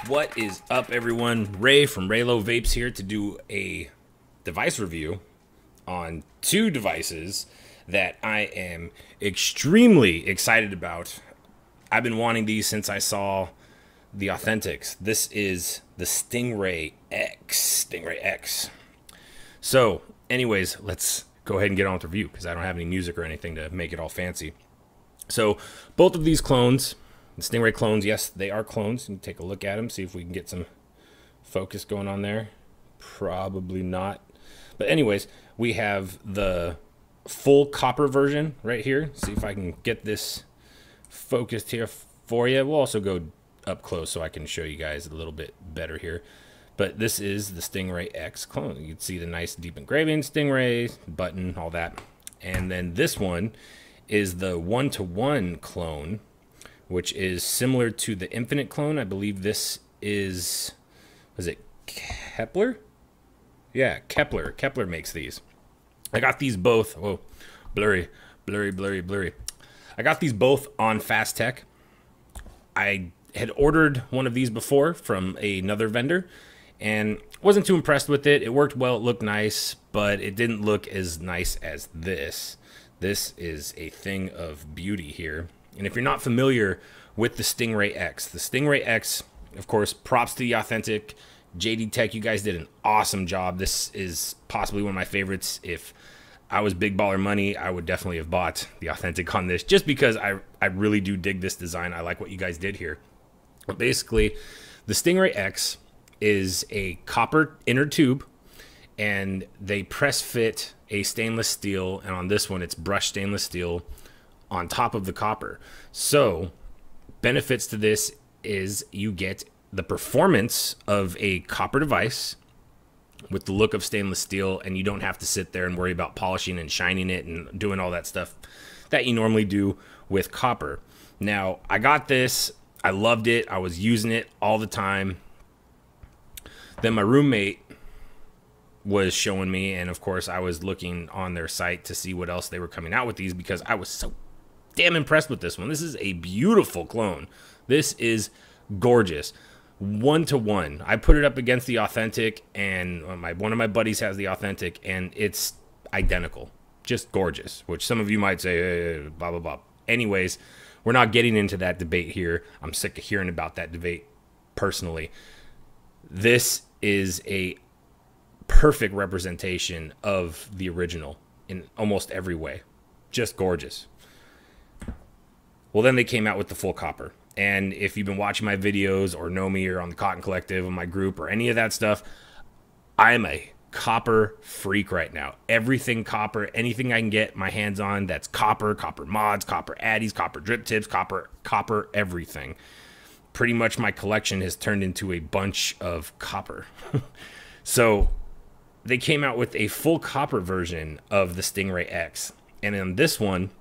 What is up, everyone? Ray from Raylo Vapes here to do a device review on two devices that I am extremely excited about. I've been wanting these since I saw the Authentics. This is the Stingray X. Stingray X. So, anyways, let's go ahead and get on with the review because I don't have any music or anything to make it all fancy. So, both of these clones, the Stingray clones, yes, they are clones. You can take a look at them, see if we can get some focus going on there. Probably not. But anyways, we have the full copper version right here. See if I can get this focused here for you. We'll also go up close so I can show you guys a little bit better here. But this is the Stingray X clone. You can see the nice deep engraving, Stingray, button, all that. And then this one is the 1-to-1 clone, which is similar to the Infinite clone. I believe this is it Kepler? Yeah, Kepler. Kepler makes these. I got these both. Whoa, blurry. I got these both on Fasttech. I had ordered one of these before from another vendor and wasn't too impressed with it. It worked well, it looked nice, but it didn't look as nice as this. This is a thing of beauty here. And if you're not familiar with the Stingray X, the Stingray X, of course, props to the Authentic. JD Tech, you guys did an awesome job. This is possibly one of my favorites. If I was big baller money, I would definitely have bought the Authentic on this just because I really do dig this design. I like what you guys did here. But basically, the Stingray X is a copper inner tube, and they press fit a stainless steel, and on this one, it's brushed stainless steel on top of the copper. So benefits to this is you get the performance of a copper device with the look of stainless steel, and you don't have to sit there and worry about polishing and shining it and doing all that stuff that you normally do with copper. Now, I got this, I loved it, I was using it all the time. Then my roommate was showing me, and of course I was looking on their site to see what else they were coming out with these because I was so damn impressed with this one. This is a beautiful clone. This is gorgeous. 1-to-1. I put it up against the Authentic, and one of my buddies has the Authentic, and it's identical. Just gorgeous, which some of you might say, blah, blah, blah. Anyways, we're not getting into that debate here. I'm sick of hearing about that debate personally. This is a perfect representation of the original in almost every way. Just gorgeous. Well, then they came out with the full copper. And if you've been watching my videos or know me or on the Cotton Collective or my group or any of that stuff, I am a copper freak right now. Everything copper, anything I can get my hands on that's copper, copper mods, copper addies, copper drip tips, copper everything. Pretty much my collection has turned into a bunch of copper. So they came out with a full copper version of the Stingray X. And in this one,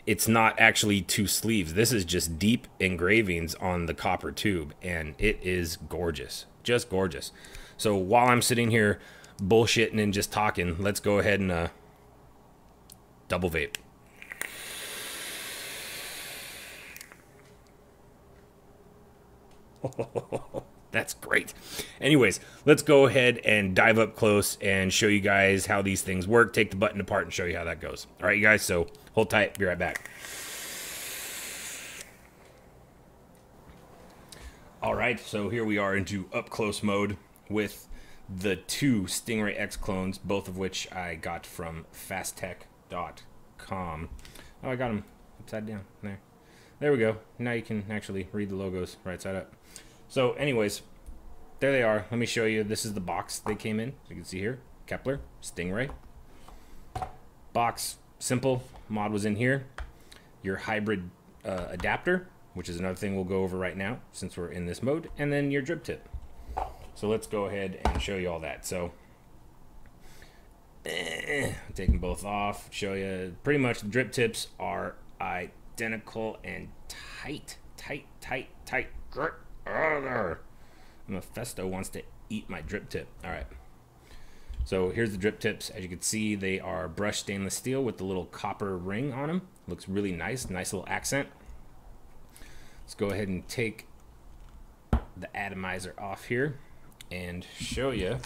it's not actually two sleeves. This is just deep engravings on the copper tube, and it is gorgeous. Just gorgeous. So while I'm sitting here bullshitting and just talking, let's go ahead and double vape. That's great. Anyways, let's go ahead and dive up close and show you guys how these things work. Take the button apart and show you how that goes. All right, you guys, so hold tight. Be right back. All right, so here we are into up close mode with the two Stingray X clones, both of which I got from Fasttech.com. Oh, I got them upside down there. There we go. Now you can actually read the logos right side up. So anyways, there they are. Let me show you. This is the box they came in. You can see here, Kepler, Stingray. Box, simple. Mod was in here. Your hybrid adapter, which is another thing we'll go over right now since we're in this mode. And then your drip tip. So let's go ahead and show you all that. So take them both off. Show you pretty much the drip tips are identical and tight. Mephisto wants to eat my drip tip. All right. So here's the drip tips. As you can see, they are brushed stainless steel with the little copper ring on them. Looks really nice. Nice little accent. Let's go ahead and take the atomizer off here and show you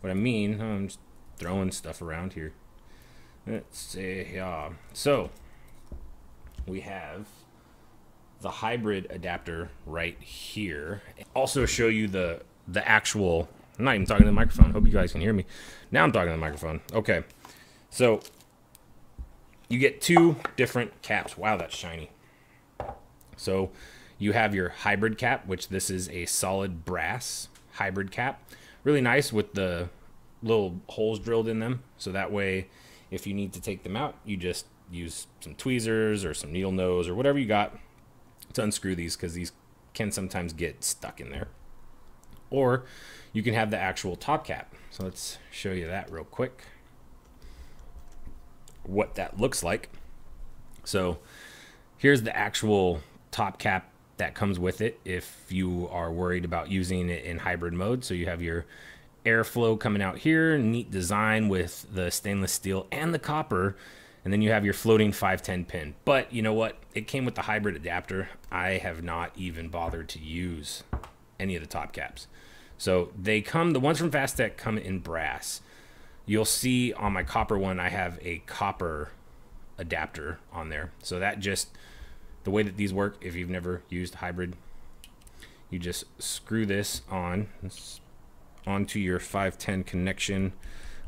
what I mean. I'm just throwing stuff around here. Let's see, yeah. So we have the hybrid adapter right here. Also show you the actual, I'm not even talking to the microphone. Hope you guys can hear me. Now I'm talking to the microphone. Okay. So you get two different caps. Wow, that's shiny. So you have your hybrid cap, which this is a solid brass hybrid cap. Really nice with the little holes drilled in them. So that way, if you need to take them out, you just use some tweezers or some needle nose or whatever you got to unscrew these, because these can sometimes get stuck in there. Or you can have the actual top cap. So let's show you that real quick, what that looks like. So here's the actual top cap that comes with it if you are worried about using it in hybrid mode. So you have your airflow coming out here, neat design with the stainless steel and the copper, and then you have your floating 510 pin. But you know what? It came with the hybrid adapter. I have not even bothered to use any of the top caps. So they come, the ones from Fasttech come in brass. You'll see on my copper one, I have a copper adapter on there. So that just, the way that these work, if you've never used hybrid, you just screw this on onto your 510 connection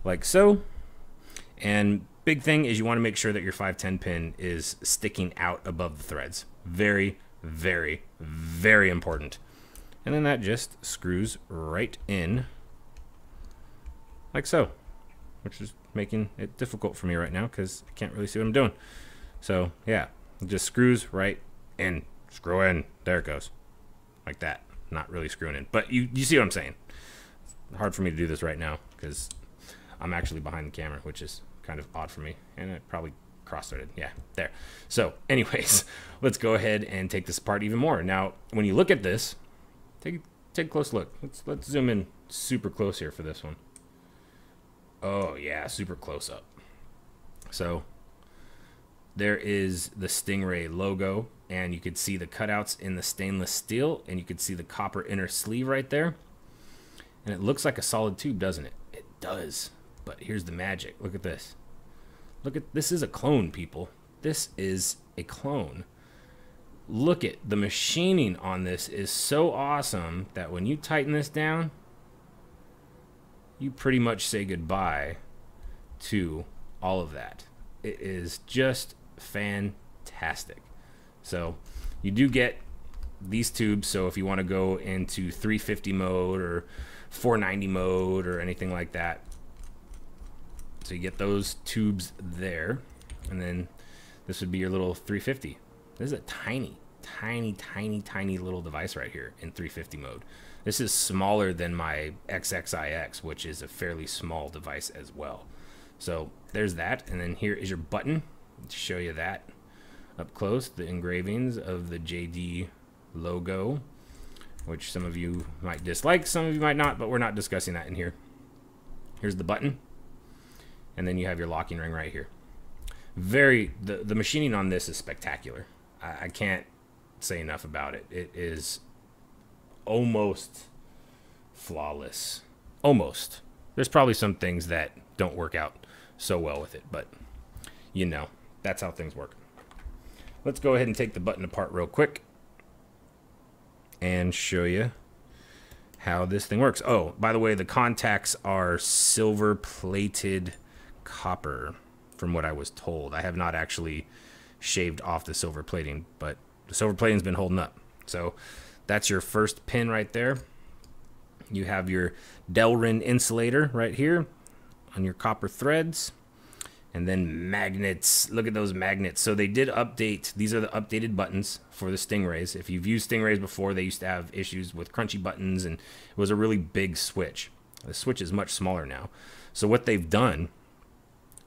like so. And big thing is you want to make sure that your 510 pin is sticking out above the threads. Very, very, very important. And then that just screws right in like so, which is making it difficult for me right now because I can't really see what I'm doing. So yeah, it just screws right in. Screw in. There it goes. Like that. Not really screwing in. But you see what I'm saying. It's hard for me to do this right now because I'm actually behind the camera, which is kind of odd for me. And it probably cross-threaded. Yeah, there. So anyways, let's go ahead and take this apart even more. Now, when you look at this, take a close look. Let's zoom in super close here for this one. Oh yeah, super close up. So there is the Stingray logo, and you could see the cutouts in the stainless steel, and you could see the copper inner sleeve right there. And it looks like a solid tube, doesn't it? It does. But here's the magic. Look at this. Look at this. Is a clone, people. This is a clone. Look at the machining on this is so awesome that when you tighten this down, you pretty much say goodbye to all of that. It is just fantastic. So you do get these tubes, so if you want to go into 350 mode or 490 mode or anything like that, so you get those tubes there, and then this would be your little 350. This is a tiny little device right here in 350 mode. This is smaller than my XXIX, which is a fairly small device as well. So there's that, and then here is your button to show you that up close, the engravings of the JD logo, which some of you might dislike, some of you might not, but we're not discussing that in here. Here's the button, and then you have your locking ring right here. The machining on this is spectacular. I can't say enough about it. It is almost flawless. Almost. There's probably some things that don't work out so well with it, but you know, that's how things work. Let's go ahead and take the button apart real quick and show you how this thing works. Oh, by the way, the contacts are silver plated copper from what I was told. I have not actually shaved off the silver plating, but the silver plating's been holding up. So that's your first pin right there. You have your Delrin insulator right here on your copper threads, and then magnets. Look at those magnets. So they did update. These are the updated buttons for the Stingrays. If you've used Stingrays before, they used to have issues with crunchy buttons, and it was a really big switch. The switch is much smaller now. So what they've done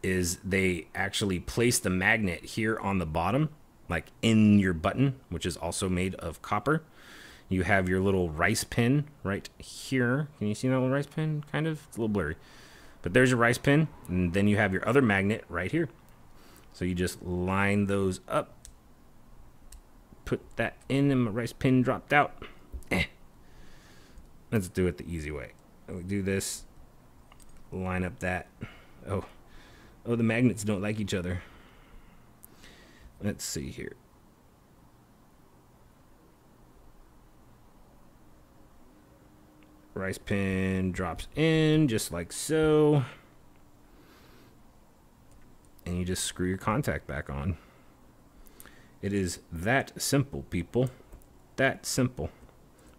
is they actually place the magnet here on the bottom, like in your button, which is also made of copper. You have your little rice pin right here. Can you see that little rice pin? Kind of. It's a little blurry. But there's your rice pin, and then you have your other magnet right here. So you just line those up. Put that in, and my rice pin dropped out. let's do it the easy way. We do this, line up that. Oh, the magnets don't like each other. Let's see here. Rice pin drops in just like so. And you just screw your contact back on. It is that simple, people. That simple.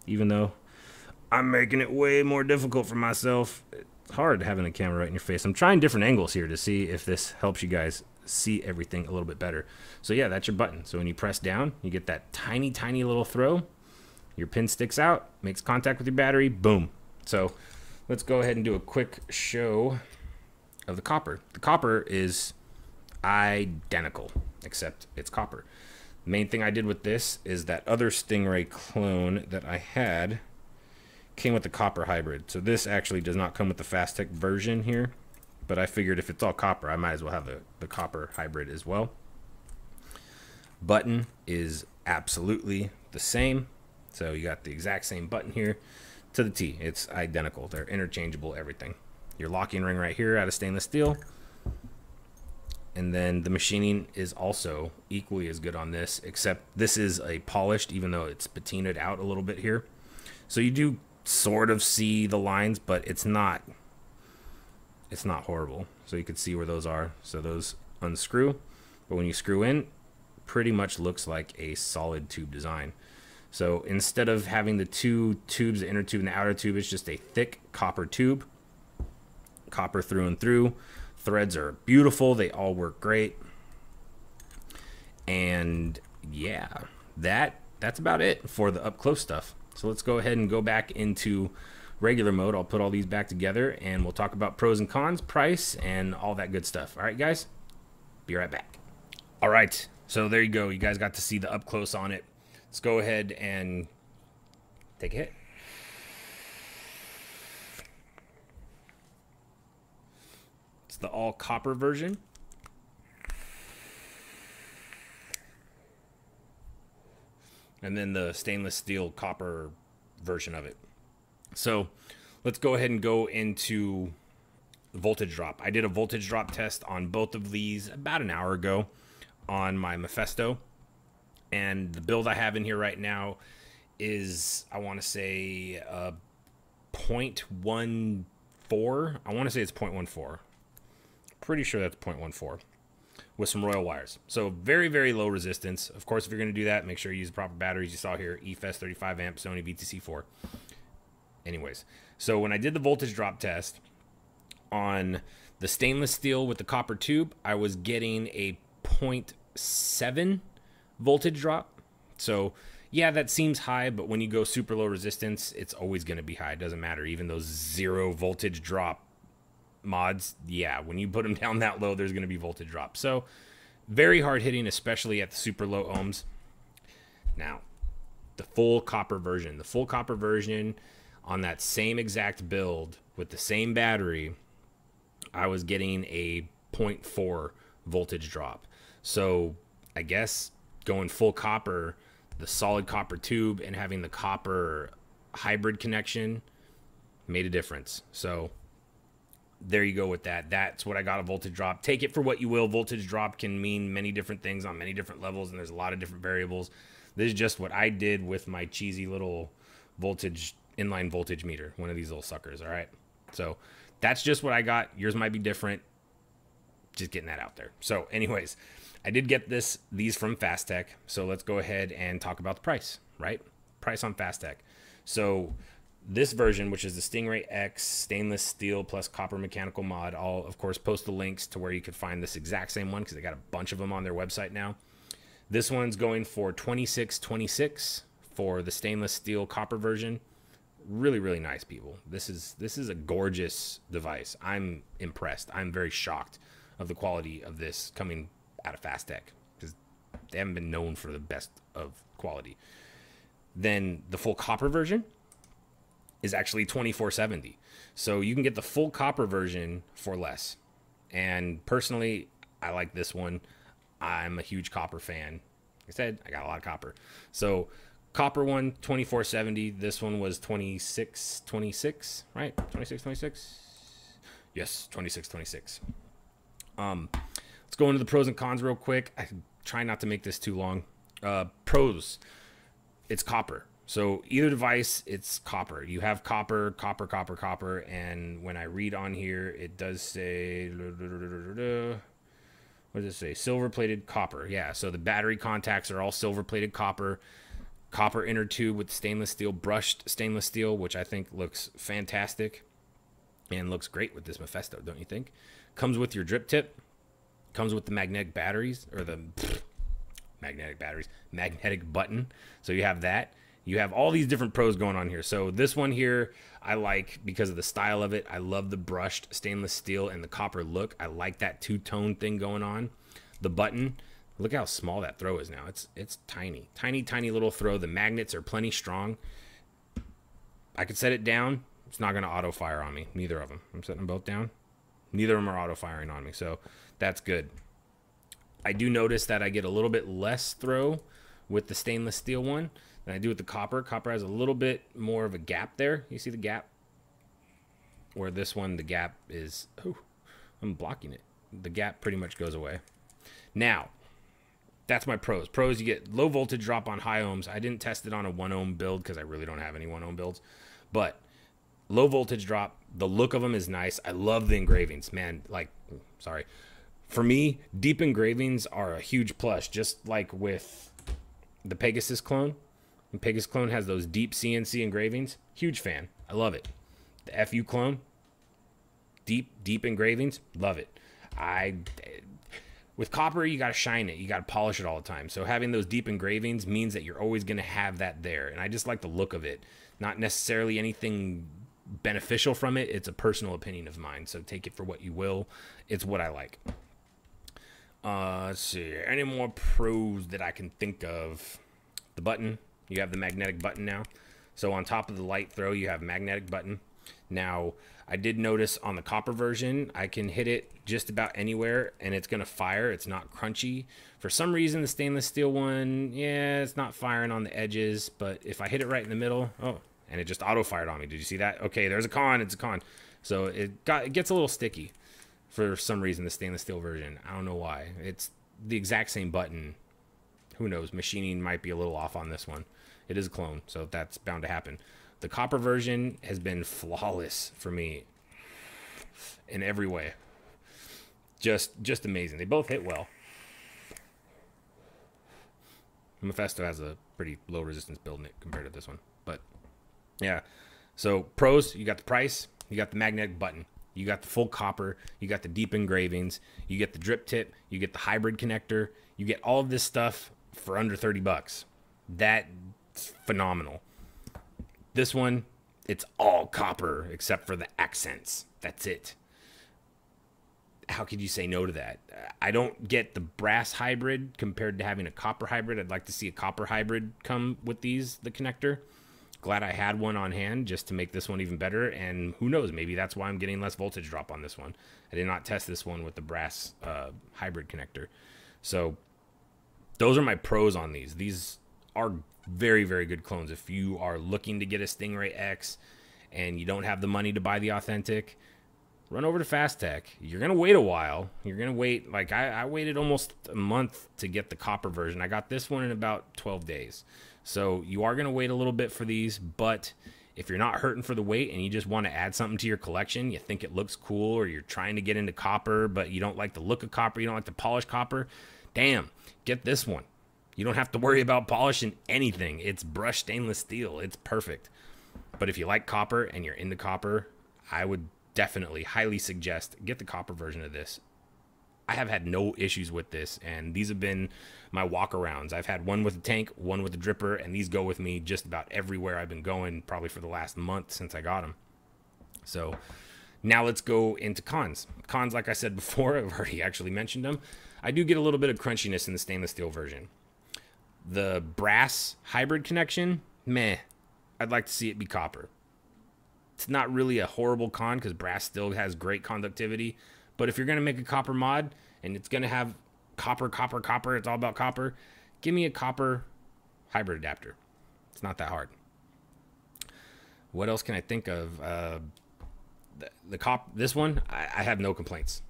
Even though I'm making it way more difficult for myself. It's hard having a camera right in your face. I'm trying different angles here to see if this helps you guys see everything a little bit better. So yeah, that's your button. So when you press down, you get that tiny, tiny little throw. Your pin sticks out, makes contact with your battery, boom. So let's go ahead and do a quick show of the copper. The copper is identical, except it's copper. The main thing I did with this is that other Stingray clone that I had came with the copper hybrid. So this actually does not come with the Fasttech version here, but I figured if it's all copper, I might as well have the copper hybrid as well. Button is absolutely the same. So you got the exact same button here to the T. It's identical. They're interchangeable, everything. Your locking ring right here out of stainless steel. And then the machining is also equally as good on this, except this is a polished, even though it's patinaed out a little bit here. So you do sort of see the lines, but it's not horrible. So you can see where those are. So those unscrew, but when you screw in, pretty much looks like a solid tube design. So instead of having the two tubes, the inner tube and the outer tube, it's just a thick copper tube. Copper through and through. Threads are beautiful. They all work great. And yeah, that's about it for the up close stuff. So let's go ahead and go back into regular mode. I'll put all these back together and we'll talk about pros and cons, price, and all that good stuff. All right, guys, be right back. All right, so there you go. You guys got to see the up close on it. Let's go ahead and take a hit. It's the all copper version. And then the stainless steel copper version of it. So let's go ahead and go into voltage drop. I did a voltage drop test on both of these about an hour ago on my Mephisto. And the build I have in here right now is, I want to say, 0.14. I want to say it's 0.14. Pretty sure that's 0.14 with some Royal wires. So very, very low resistance. Of course, if you're going to do that, make sure you use the proper batteries. You saw here, EFES 35 amp, Sony VTC4. Anyways, so when I did the voltage drop test on the stainless steel with the copper tube, I was getting a 0.7 voltage drop. So yeah, that seems high, but when you go super low resistance, it's always going to be high. It doesn't matter. Even those 0 voltage drop mods, yeah, when you put them down that low, there's going to be voltage drop. So very hard hitting, especially at the super low ohms. Now, the full copper version on that same exact build with the same battery, I was getting a 0.4 voltage drop. So I guess going full copper, the solid copper tube and having the copper hybrid connection made a difference. So there you go with that. That's what I got, a voltage drop. Take it for what you will. Voltage drop can mean many different things on many different levels, and there's a lot of different variables. This is just what I did with my cheesy little voltage, inline voltage meter, one of these little suckers, all right? So that's just what I got. Yours might be different. Just getting that out there. So anyways, I did get these from Fasttech. So let's go ahead and talk about the price, right? Price on Fasttech. So this version, which is the Stingray X stainless steel plus copper mechanical mod, I'll of course post the links to where you could find this exact same one because they got a bunch of them on their website now. This one's going for $26.26 for the stainless steel copper version. Really, really nice, people. This is a gorgeous device. I'm impressed. I'm very shocked of the quality of this coming out of Fasttech because they haven't been known for the best of quality. Then the full copper version is actually $24.70. So you can get the full copper version for less. And personally, I like this one. I'm a huge copper fan. Like I said, I got a lot of copper. So Copper one, 2470. This one was 2626, right? 2626. Yes, 2626. Let's go into the pros and cons real quick. I try not to make this too long. Pros, it's copper. So either device, it's copper. You have copper, copper, copper, copper, and when I read on here, it does say, what does it say? Silver-plated copper. Yeah, so the battery contacts are all silver-plated copper. Copper inner tube with stainless steel, brushed stainless steel, which I think looks fantastic and looks great with this Mephisto, don't you think? Comes with your drip tip. Comes with the magnetic batteries, or the magnetic button. So you have that. You have all these different pros going on here. So this one here, I like because of the style of it. I love the brushed stainless steel and the copper look. I like that two-tone thing going on. The button, look how small that throw is now. It's tiny. Tiny little throw. The magnets are plenty strong. I could set it down. It's not going to auto-fire on me. Neither of them. I'm setting them both down. Neither of them are auto-firing on me. So that's good. I do notice that I get a little bit less throw with the stainless steel one than I do with the copper. Copper has a little bit more of a gap there. You see the gap? Where this one, the gap is... Oh, I'm blocking it. The gap pretty much goes away. Now, that's my pros. Pros, you get low voltage drop on high ohms. I didn't test it on a 1 ohm build because I really don't have any 1 ohm builds. But low voltage drop, the look of them is nice. I love the engravings, man. Like, sorry. For me, deep engravings are a huge plus, just like with the Pegasus clone. And Pegasus clone has those deep CNC engravings. Huge fan. I love it. The FU clone, deep engravings, love it. With copper, you got to shine it. You got to polish it all the time. So having those deep engravings means that you're always going to have that there. And I just like the look of it. Not necessarily anything beneficial from it. It's a personal opinion of mine. So take it for what you will. It's what I like. Let's see. Any more pros that I can think of? The button. You have the magnetic button now. So on top of the light throw, you have magnetic button. Now, I did notice on the copper version, I can hit it just about anywhere and it's going to fire. It's not crunchy. For some reason, the stainless steel one, yeah, it's not firing on the edges. But if I hit it right in the middle, oh, and it just auto-fired on me. Did you see that? Okay, there's a con. It's a con. So it gets a little sticky for some reason, the stainless steel version. I don't know why. It's the exact same button. Who knows? Machining might be a little off on this one. It is a clone, so that's bound to happen. The copper version has been flawless for me in every way. Just amazing. They both hit well. Mephisto has a pretty low resistance build in it compared to this one. But yeah. So pros, you got the price, you got the magnetic button, you got the full copper, you got the deep engravings, you get the drip tip, you get the hybrid connector, you get all of this stuff for under 30 bucks. That's phenomenal. This one, it's all copper except for the accents. That's it. How could you say no to that? I don't get the brass hybrid compared to having a copper hybrid. I'd like to see a copper hybrid come with these, the connector. Glad I had one on hand just to make this one even better. And who knows, maybe that's why I'm getting less voltage drop on this one. I did not test this one with the brass hybrid connector. So those are my pros on these. These are very, very good clones. If you are looking to get a Stingray X and you don't have the money to buy the authentic, run over to Fasttech. You're going to wait a while. You're going to wait. Like I waited almost a month to get the copper version. I got this one in about 12 days. So you are going to wait a little bit for these, but if you're not hurting for the wait and you just want to add something to your collection, you think it looks cool, or you're trying to get into copper, but you don't like the look of copper, you don't like the polished copper, damn, get this one. You don't have to worry about polishing anything. It's brushed stainless steel. It's perfect. But if you like copper and you're into copper, I would definitely highly suggest get the copper version of this. I have had no issues with this, and these have been my walk-arounds. I've had one with a tank, one with a dripper, and these go with me just about everywhere I've been going, probably for the last month since I got them. So now let's go into cons. Cons, like I said before, I've already actually mentioned them. I do get a little bit of crunchiness in the stainless steel version. The brass hybrid connection, meh. I'd like to see it be copper. It's not really a horrible con because brass still has great conductivity. But if you're going to make a copper mod and it's going to have copper, it's all about copper, give me a copper hybrid adapter. It's not that hard. What else can I think of? This one, I have no complaints.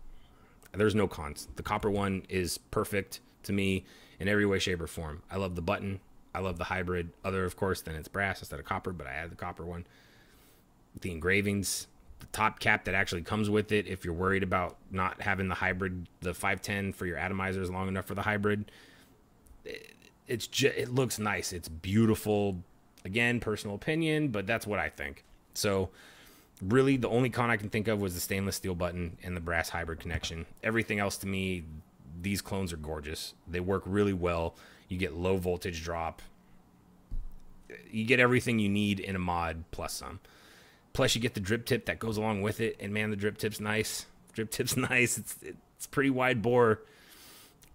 There's no cons. The copper one is perfect to me in every way, shape, or form. I love the button. I love the hybrid. Other, of course, than it's brass instead of copper, but I had the copper one. The engravings, the top cap that actually comes with it, if you're worried about not having the hybrid, the 510 for your atomizers long enough for the hybrid, it looks nice. It's beautiful. Again, personal opinion, but that's what I think. So really the only con I can think of was the stainless steel button and the brass hybrid connection. Everything else to me, these clones are gorgeous. They work really well. You get low voltage drop. You get everything you need in a mod plus some. Plus you get the drip tip that goes along with it. And man, the drip tip's nice. Drip tip's nice. It's pretty wide bore.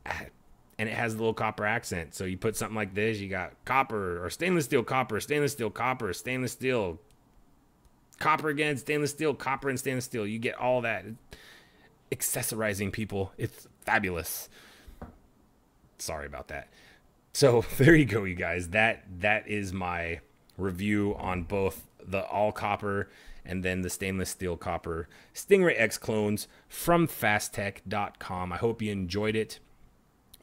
And it has the little copper accent. So you put something like this, you got copper or stainless steel, copper, stainless steel, copper, stainless steel, copper again, stainless steel, copper and stainless steel. You get all that. Accessorizing, people. It's fabulous. Sorry about that. So there you go, you guys. That is my review on both the all copper and then the stainless steel copper Stingray X clones from Fasttech.com. I hope you enjoyed it.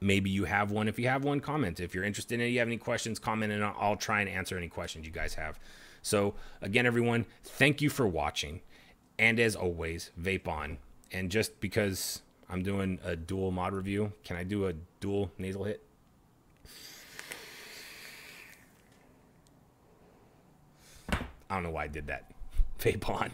Maybe you have one. If you have one, comment. If you're interested in it, you have any questions, comment, and I'll try and answer any questions you guys have. So again, everyone, thank you for watching. And as always, vape on. And just because I'm doing a dual mod review, can I do a dual nasal hit? I don't know why I did that. Vape on.